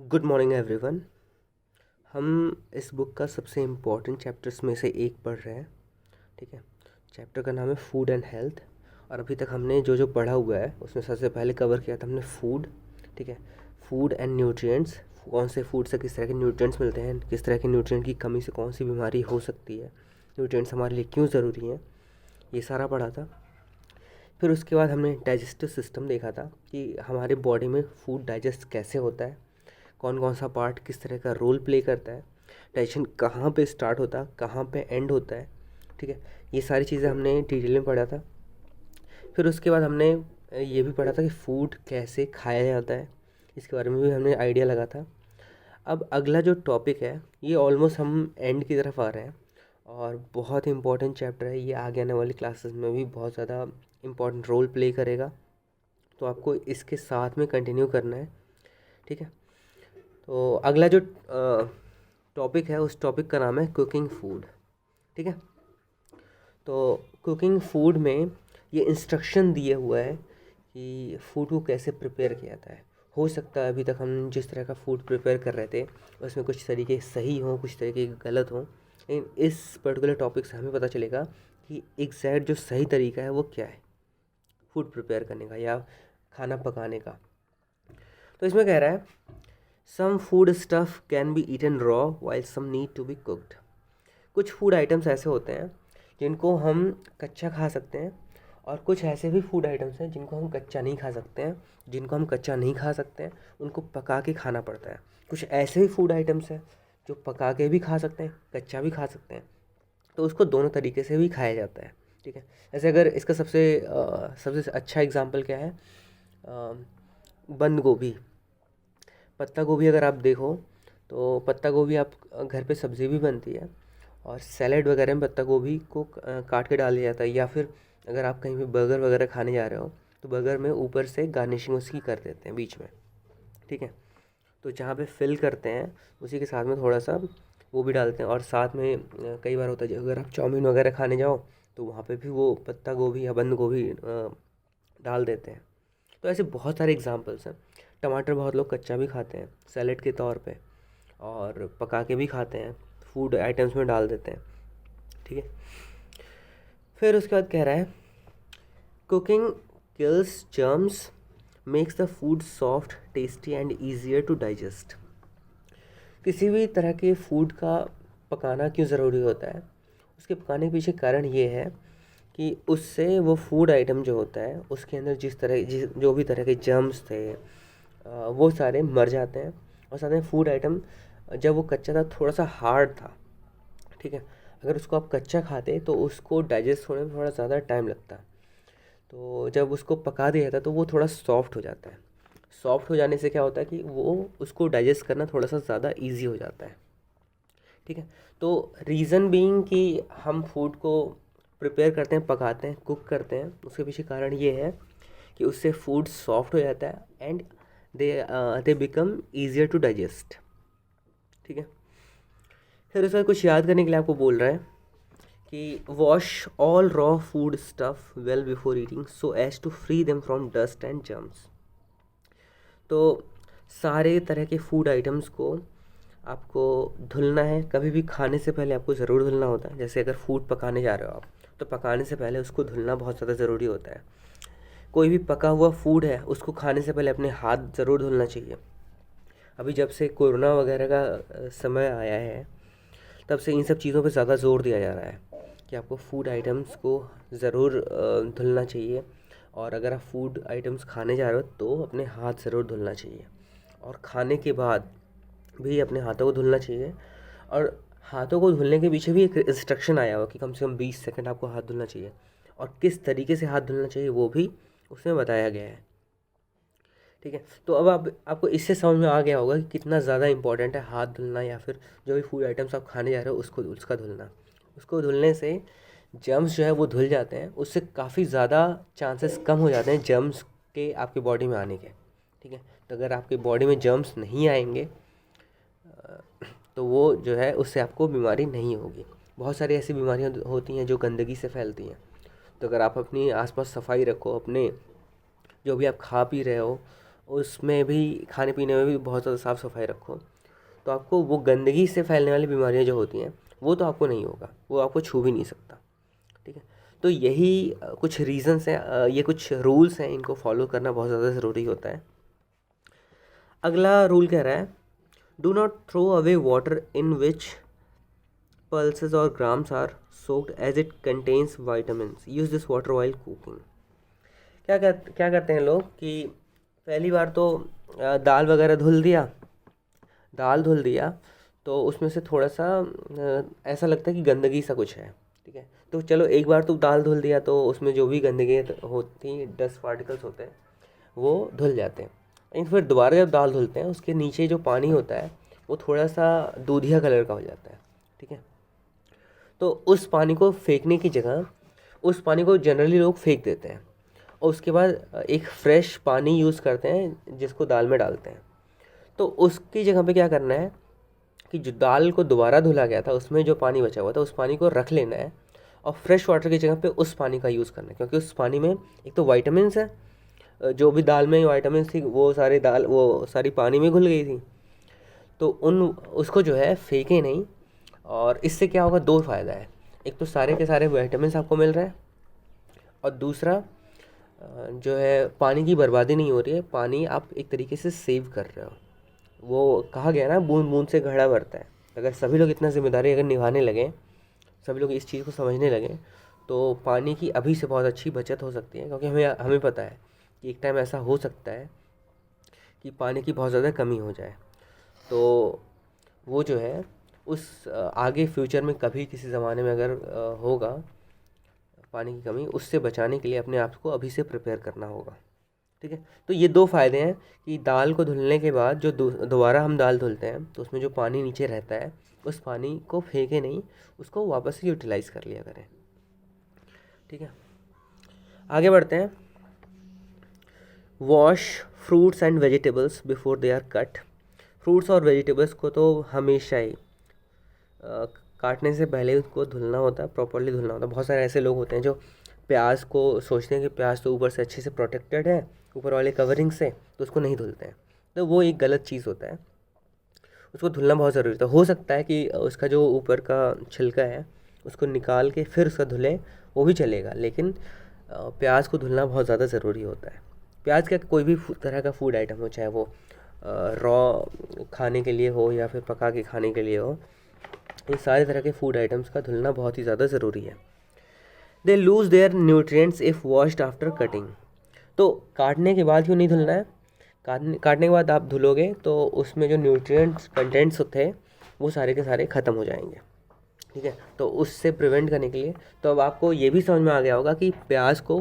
Good morning everyone. हम इस book का सबसे इम्पोर्टेंट चैप्टर्स में से एक पढ़ रहे हैं। ठीक है, चैप्टर का नाम है फूड एंड हेल्थ। और अभी तक हमने जो जो पढ़ा हुआ है उसमें सबसे पहले कवर किया था हमने फूड। ठीक है, फूड एंड न्यूट्रिएंट्स, कौन से फूड से किस तरह के न्यूट्रिएंट्स मिलते हैं, किस तरह के न्यूट्रिएंट की कमी से कौन सी बीमारी हो सकती है, न्यूट्रिएंट्स हमारे लिए क्यों ज़रूरी हैं, ये सारा पढ़ा था। फिर उसके बाद हमने डाइजेस्टिव सिस्टम देखा था कि हमारे बॉडी में फूड डाइजेस्ट कैसे होता है, कौन कौन सा पार्ट किस तरह का रोल प्ले करता है, डाइजेशन कहाँ पे स्टार्ट होता है, कहाँ पे एंड होता है। ठीक है, ये सारी चीज़ें हमने डिटेल में पढ़ा था। फिर उसके बाद हमने ये भी पढ़ा था कि फूड कैसे खाया जाता है, इसके बारे में भी हमने आइडिया लगा था। अब अगला जो टॉपिक है ये ऑलमोस्ट हम एंड की तरफ आ रहे हैं और बहुत ही इंपॉर्टेंट चैप्टर है ये, आगे आने वाली क्लासेस में भी बहुत ज़्यादा इम्पॉर्टेंट रोल प्ले करेगा, तो आपको इसके साथ में कंटिन्यू करना है। ठीक है, तो अगला जो टॉपिक है उस टॉपिक का नाम है कुकिंग फूड। ठीक है, तो कुकिंग फूड में ये इंस्ट्रक्शन दिए हुआ है कि फूड को कैसे प्रिपेयर किया जाता है। हो सकता है अभी तक हम जिस तरह का फूड प्रिपेयर कर रहे थे उसमें कुछ तरीके सही हों, कुछ तरीके गलत हों, लेकिन इस पर्टिकुलर टॉपिक से हमें पता चलेगा कि एग्जैक्ट जो सही तरीका है वो क्या है फूड प्रिपेयर करने का या खाना पकाने का। तो इसमें कह रहा है some food stuff can be eaten raw while some need to be cooked. कुछ फूड आइटम्स ऐसे होते हैं जिनको हम कच्चा खा सकते हैं, और कुछ ऐसे भी फूड आइटम्स हैं जिनको हम कच्चा नहीं खा सकते हैं। जिनको हम कच्चा नहीं खा सकते हैं उनको पका के खाना पड़ता है। कुछ ऐसे भी फूड आइटम्स हैं जो पका के भी खा सकते हैं, कच्चा भी खा सकते हैं, तो उसको दोनों तरीके से भी खाया जाता है। ठीक है, ऐसे अगर इसका सबसे अच्छा एग्जांपल क्या है, बंद गोभी, पत्ता गोभी अगर आप देखो तो पत्ता गोभी आप घर पे सब्ज़ी भी बनती है और सैलेड वगैरह में पत्ता गोभी को काट के डाल दिया जाता है, या फिर अगर आप कहीं पे बर्गर वगैरह खाने जा रहे हो तो बर्गर में ऊपर से गार्निशिंग उसकी कर देते हैं बीच में। ठीक है, तो जहाँ पे फिल करते हैं उसी के साथ में थोड़ा सा वो भी डालते हैं, और साथ में कई बार होता है अगर आप चाउमीन वगैरह खाने जाओ तो वहाँ पे भी वो पत्ता गोभी या बंद गोभी डाल देते हैं। तो ऐसे बहुत सारे एग्जांपल्स हैं। टमाटर बहुत लोग कच्चा भी खाते हैं सैलेड के तौर पे, और पका के भी खाते हैं, फूड आइटम्स में डाल देते हैं। ठीक है, फिर उसके बाद कह रहा है cooking kills germs, makes the food soft tasty and easier to digest. किसी भी तरह के फूड का पकाना क्यों ज़रूरी होता है, उसके पकाने के पीछे कारण ये है कि उससे वो फूड आइटम जो होता है उसके अंदर जो भी तरह के जर्म्स थे वो सारे मर जाते हैं। और साथ में फूड आइटम जब वो कच्चा था थोड़ा सा हार्ड था। ठीक है, अगर उसको आप कच्चा खाते तो उसको डाइजेस्ट होने में थोड़ा ज़्यादा टाइम लगता, तो जब उसको पका दिया जाता है तो वो थोड़ा सॉफ्ट हो जाता है। सॉफ्ट हो जाने से क्या होता है कि वो उसको डाइजेस्ट करना थोड़ा सा ज़्यादा ईजी हो जाता है। ठीक है, तो रीज़न बीइंग कि हम फूड को प्रिपेयर करते हैं, पकाते हैं, कुक करते हैं, उसके पीछे कारण ये है कि उससे फूड सॉफ्ट हो जाता है and they become easier to digest. ठीक है, फिर उसका कुछ याद करने के लिए आपको बोल रहा है कि wash all raw food stuff well before eating so as to free them from dust and germs. तो सारे तरह के फूड आइटम्स को आपको धुलना है, कभी भी खाने से पहले आपको ज़रूर धुलना होता है। जैसे अगर फूड पकाने जा रहे हो आप तो पकाने से पहले उसको धुलना बहुत ज़्यादा ज़रूरी होता है। कोई भी पका हुआ फूड है उसको खाने से पहले अपने हाथ ज़रूर धुलना चाहिए। अभी जब से कोरोना वगैरह का समय आया है तब से इन सब चीज़ों पे ज़्यादा ज़ोर दिया जा रहा है कि आपको फूड आइटम्स को ज़रूर धुलना चाहिए, और अगर आप फूड आइटम्स खाने जा रहे हो तो अपने हाथ ज़रूर धुलना चाहिए, और खाने के बाद भी अपने हाथों को धुलना चाहिए। और हाथों को धुलने के पीछे भी एक इंस्ट्रक्शन आया हुआ कि कम से कम 20 सेकंड आपको हाथ धुलना चाहिए, और किस तरीके से हाथ धुलना चाहिए वो भी उसमें बताया गया है। ठीक है, तो अब आपको इससे समझ में आ गया होगा कि कितना ज़्यादा इंपॉर्टेंट है हाथ धुलना, या फिर जो भी फूड आइटम्स आप खाने जा रहे हो उसका धुलना। उसको धुलने से जर्म्स जो है वो धुल जाते हैं, उससे काफ़ी ज़्यादा चांसेस कम हो जाते हैं जर्म्स के आपके बॉडी में आने के। ठीक है, तो अगर आपके बॉडी में जर्म्स नहीं आएंगे तो वो जो है उससे आपको बीमारी नहीं होगी। बहुत सारी ऐसी बीमारियां होती हैं जो गंदगी से फैलती हैं, तो अगर आप अपनी आसपास सफाई रखो, अपने जो भी आप खा पी रहे हो उसमें भी, खाने पीने में भी बहुत ज़्यादा साफ़ सफाई रखो, तो आपको वो गंदगी से फैलने वाली बीमारियां जो होती हैं वो तो आपको नहीं होगा, वो आपको छू भी नहीं सकता। ठीक है, तो यही कुछ रीज़न्स हैं, ये कुछ रूल्स हैं, इनको फॉलो करना बहुत ज़्यादा ज़रूरी होता है। अगला रूल कह रहा है, do not throw away water in which pulses or grams are soaked as it contains vitamins. Use this water while cooking. क्या करते हैं लोग कि पहली बार तो दाल वगैरह धुल दिया तो उसमें से थोड़ा सा ऐसा लगता है कि गंदगी सा कुछ है। ठीक है, तो चलो एक बार तो दाल धुल दिया तो उसमें जो भी गंदगी होती, डस्ट पार्टिकल्स होते हैं वो धुल जाते हैं। लेकिन फिर दोबारा जब दाल धुलते हैं उसके नीचे जो पानी होता है वो थोड़ा सा दूधिया कलर का हो जाता है। ठीक है, तो उस पानी को फेंकने की जगह उस पानी को जनरली लोग फेंक देते हैं और उसके बाद एक फ्रेश पानी यूज़ करते हैं जिसको दाल में डालते हैं। तो उसकी जगह पे क्या करना है कि जो दाल को दोबारा धुला गया था उसमें जो पानी बचा हुआ था उस पानी को रख लेना है और फ्रेश वाटर की जगह पे उस पानी का यूज़ करना है, क्योंकि उस पानी में एक तो वाइटामिन है, जो भी दाल में वाइटामिन थी वो सारी पानी में घुल गई थी। तो उसको जो है फेंके नहीं, और इससे क्या होगा, दो फ़ायदा है। एक तो सारे के सारे विटामिन आपको मिल रहे हैं और दूसरा जो है पानी की बर्बादी नहीं हो रही है, पानी आप एक तरीके से सेव कर रहे हो। वो कहा गया ना, बूंद बूंद से घड़ा भरता है। अगर सभी लोग इतना जिम्मेदारी अगर निभाने लगें, सभी लोग इस चीज़ को समझने लगें, तो पानी की अभी से बहुत अच्छी बचत हो सकती है। क्योंकि हमें पता है कि एक टाइम ऐसा हो सकता है कि पानी की बहुत ज़्यादा कमी हो जाए, तो वो जो है उस आगे फ्यूचर में कभी किसी ज़माने में अगर होगा पानी की कमी, उससे बचाने के लिए अपने आप को अभी से प्रिपेयर करना होगा। ठीक है, तो ये दो फ़ायदे हैं कि दाल को धुलने के बाद जो दोबारा हम दाल धुलते हैं तो उसमें जो पानी नीचे रहता है उस पानी को फेंके नहीं, उसको वापस से यूटिलाइज़ कर लिया करें। ठीक है, आगे बढ़ते हैं। Wash fruits and vegetables before they are cut. Fruits और वेजिटेबल्स को तो हमेशा ही काटने से पहले उसको धुलना होता है, प्रॉपर्ली धुलना होता है। बहुत सारे ऐसे लोग होते हैं जो प्याज को सोचते हैं कि प्याज तो ऊपर से अच्छे से प्रोटेक्टेड है ऊपर वाले कवरिंग से, तो उसको नहीं धुलते हैं। तो वो एक गलत चीज़ होता है, उसको धुलना बहुत ज़रूरी होता है। हो सकता है कि उसका जो ऊपर का छिलका है उसको निकाल के फिर उसका धुले, वो भी चलेगा, लेकिन प्याज को धुलना बहुत ज़्यादा ज़रूरी होता है। प्याज का कोई भी तरह का फूड आइटम हो, चाहे वो रॉ खाने के लिए हो या फिर पका के खाने के लिए हो, ये सारे तरह के फूड आइटम्स का धुलना बहुत ही ज़्यादा ज़रूरी है। They lose their nutrients if washed after cutting. तो काटने के बाद क्यों नहीं धुलना है? काटने के बाद आप धुलोगे तो उसमें जो न्यूट्रिएंट्स कंटेंट्स होते हैं वो सारे के सारे ख़त्म हो जाएंगे। ठीक है, तो उससे प्रिवेंट करने के लिए तो अब आपको ये भी समझ में आ गया होगा कि प्याज को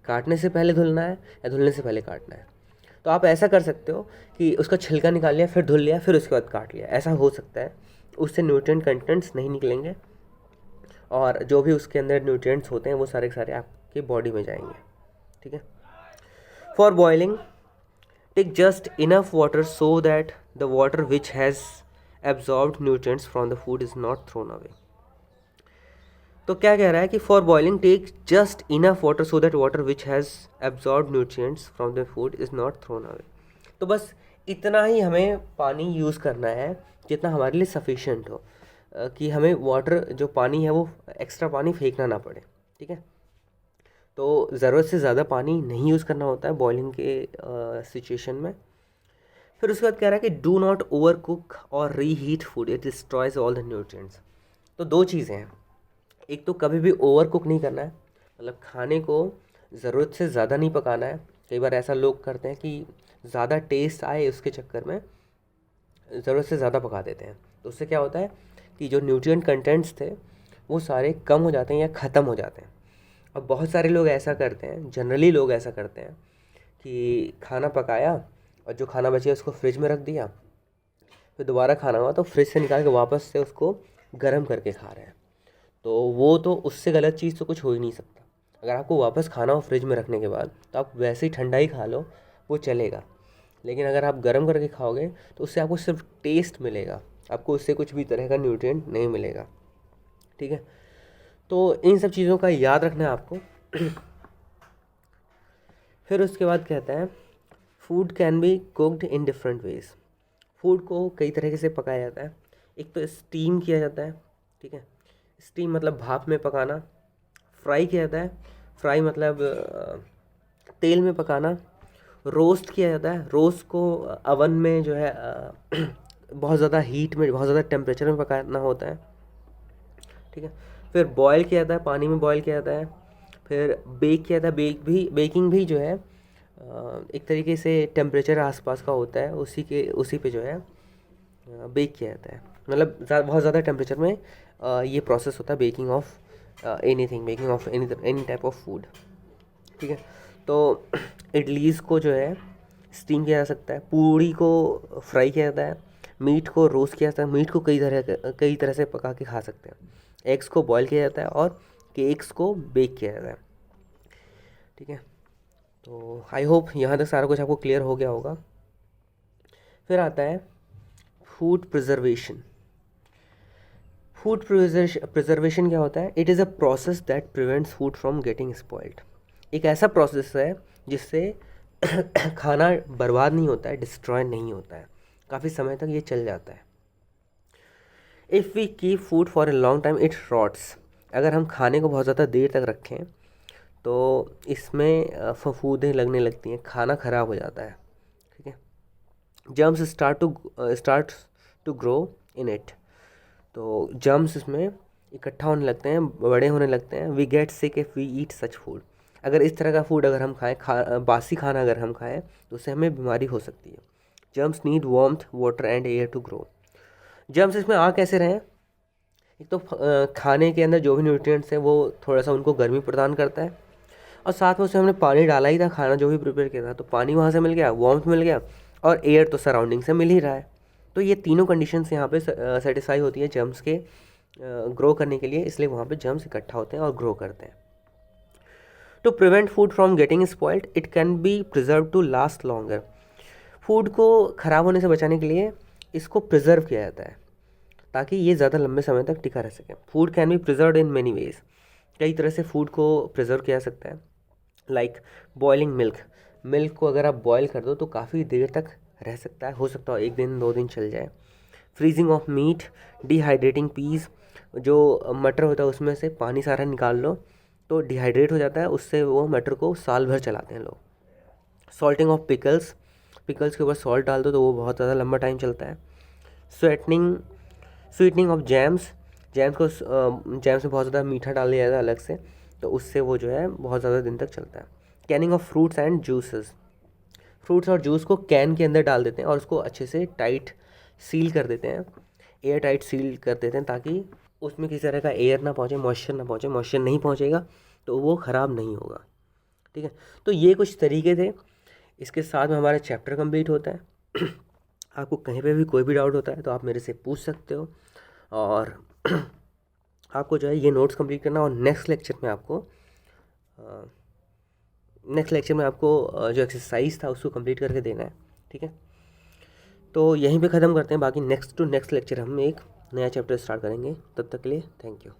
काटने से पहले धुलना है या धुलने से पहले काटना है। तो आप ऐसा कर सकते हो कि उसका छिलका निकाल लिया, फिर धुल लिया, फिर उसके बाद काट लिया, ऐसा हो सकता है। उससे न्यूट्रिएंट कंटेंट्स नहीं निकलेंगे और जो भी उसके अंदर न्यूट्रिएंट्स होते हैं वो सारे के सारे आपके बॉडी में जाएंगे। ठीक है, for boiling take just enough water so that the water which has absorbed nutrients from the food is not thrown away. तो क्या कह रहा है कि for boiling take just enough water so that water which has absorb nutrients from the food is not thrown away. तो बस इतना ही हमें पानी यूज़ करना है जितना हमारे लिए सफिशिएंट हो, कि हमें वाटर जो पानी है वो एक्स्ट्रा पानी फेंकना ना पड़े। ठीक है, तो ज़रूरत से ज़्यादा पानी नहीं यूज़ करना होता है बॉइलिंग के सिचुएशन में। फिर उसके बाद कह रहा है कि डू नॉट ओवर कुक और री heat food, it destroys all the nutrients. तो दो चीज़ें हैं, एक तो कभी भी ओवर कुक नहीं करना है, मतलब खाने को ज़रूरत से ज़्यादा नहीं पकाना है। कई बार ऐसा लोग करते हैं कि ज़्यादा टेस्ट आए उसके चक्कर में ज़रूरत से ज़्यादा पका देते हैं, तो उससे क्या होता है कि जो न्यूट्रिएंट कंटेंट्स थे वो सारे कम हो जाते हैं या ख़त्म हो जाते हैं। अब बहुत सारे लोग ऐसा करते हैं, जनरली लोग ऐसा करते हैं कि खाना पकाया और जो खाना बचे उसको फ्रिज में रख दिया, फिर दोबारा खाना हुआ तो फ्रिज से निकाल के वापस से उसको गर्म करके खा रहे हैं। तो वो तो उससे गलत चीज़ तो कुछ हो ही नहीं सकता। अगर आपको वापस खाना हो फ्रिज में रखने के बाद तो आप वैसे ही ठंडा ही खा लो, वो चलेगा। लेकिन अगर आप गर्म करके खाओगे तो उससे आपको सिर्फ टेस्ट मिलेगा, आपको उससे कुछ भी तरह का न्यूट्रिएंट नहीं मिलेगा। ठीक है, तो इन सब चीज़ों का याद रखना है आपको। फिर उसके बाद कहता है food can be cooked in different ways. Food को कई तरीके से पकाया जाता है। एक तो स्टीम किया जाता है, ठीक है, स्टीम मतलब भाप में पकाना। फ्राई किया जाता है, फ्राई मतलब तेल में पकाना। रोस्ट किया जाता है, रोस्ट को अवन में जो है बहुत ज़्यादा हीट में, बहुत ज़्यादा टेम्परेचर में पकाना होता है, ठीक है। फिर बॉयल किया जाता है, पानी में बॉयल किया जाता है। फिर बेक किया जाता है, बेकिंग भी जो है एक तरीके से टेम्परेचर आसपास का होता है, उसी पे जो है बेक किया जाता है। मतलब बहुत ज़्यादा टेम्परेचर में ये प्रोसेस होता है baking of baking of any type of food, ठीक है। तो इडलीज़ को जो है स्टीम किया जा सकता है, पूड़ी को फ्राई किया जाता है, मीट को रोस्ट किया जाता है। मीट को कई तरह से पका के खा सकते हैं। एग्स को बॉयल किया जाता है और केक्स को बेक किया जाता है, ठीक है। तो आई होप यहाँ तक सारा कुछ आपको क्लियर हो गया होगा। फिर आता है फूड प्रिजर्वेशन। फूड प्रिजर्वेशन क्या होता है? It is a process that prevents food from getting spoiled. एक ऐसा प्रोसेस है जिससे खाना बर्बाद नहीं होता है, डिस्ट्रॉय नहीं होता है, काफ़ी समय तक ये चल जाता है। If we keep food for a long time it rots. अगर हम खाने को बहुत ज़्यादा देर तक रखें तो इसमें फफूंदें लगने लगती हैं, खाना ख़राब हो जाता है, ठीक है। Germs start to grow in it. तो जर्म्स इसमें इकट्ठा होने लगते हैं, बड़े होने लगते हैं। We get sick if we eat such food. अगर इस तरह का फूड अगर हम खाएं, बासी खाना अगर हम खाएं तो उससे हमें बीमारी हो सकती है। Germs need warmth, water and air to grow. Germs इसमें आ कैसे रहें? एक तो खाने के अंदर जो भी न्यूट्रिएंट्स हैं वो थोड़ा सा उनको गर्मी प्रदान करता है, और साथ में उसमें हमने पानी डाला ही था, खाना जो भी प्रिपेयर किया था तो पानी वहाँ से मिल गया, वार्मथ मिल गया, और एयर तो सराउंडिंग से मिल ही रहा है। तो ये तीनों कंडीशंस यहाँ पे सेटिस्फाई होती है जर्म्स के ग्रो करने के लिए, इसलिए वहाँ पे जर्म्स इकट्ठा होते हैं और ग्रो करते हैं। To prevent food from getting spoiled it can be preserve to last longer. Food को ख़राब होने से बचाने के लिए इसको प्रिजर्व किया जाता है ताकि ये ज़्यादा लंबे समय तक टिका रह सके। Food can be preserve in many ways. कई तरह से फूड को प्रिजर्व किया जा सकता है। Like boiling milk. मिल्क को अगर आप बॉयल कर दो तो काफ़ी देर तक रह सकता है, हो सकता है 1 दिन 2 दिन चल जाए। Freezing of meat, dehydrating peas. जो मटर होता है उसमें से पानी सारा निकाल लो तो डिहाइड्रेट हो जाता है, उससे वो मटर को साल भर चलाते हैं लोग। Salting of pickles. पिकल्स के ऊपर सॉल्ट डाल दो तो वो बहुत ज़्यादा लंबा टाइम चलता है। Sweetening of jams. जैम्स में बहुत ज़्यादा मीठा डाल दिया जाता है अलग से, तो उससे वो जो है बहुत ज़्यादा दिन तक चलता है। Canning of fruits and juices. Fruits और जूस को कैन के अंदर डाल देते हैं और उसको अच्छे से टाइट सील कर देते हैं, एयर टाइट सील कर देते हैं ताकि उसमें किसी तरह का एयर ना पहुँचे, मॉइस्चर ना पहुँचे। मॉइस्चर नहीं पहुँचेगा तो वो ख़राब नहीं होगा, ठीक है। तो ये कुछ तरीके थे। इसके साथ में हमारा चैप्टर कंप्लीट होता है। आपको कहीं पे भी कोई भी डाउट होता है तो आप मेरे से पूछ सकते हो, और आपको जो है ये नोट्स कंप्लीट करना, और नेक्स्ट लेक्चर में आपको जो एक्सरसाइज था उसको कंप्लीट करके देना है, ठीक है। तो यहीं पे ख़त्म करते हैं, बाकी नेक्स्ट लेक्चर हम एक नया चैप्टर स्टार्ट करेंगे। तब तक के लिए थैंक यू।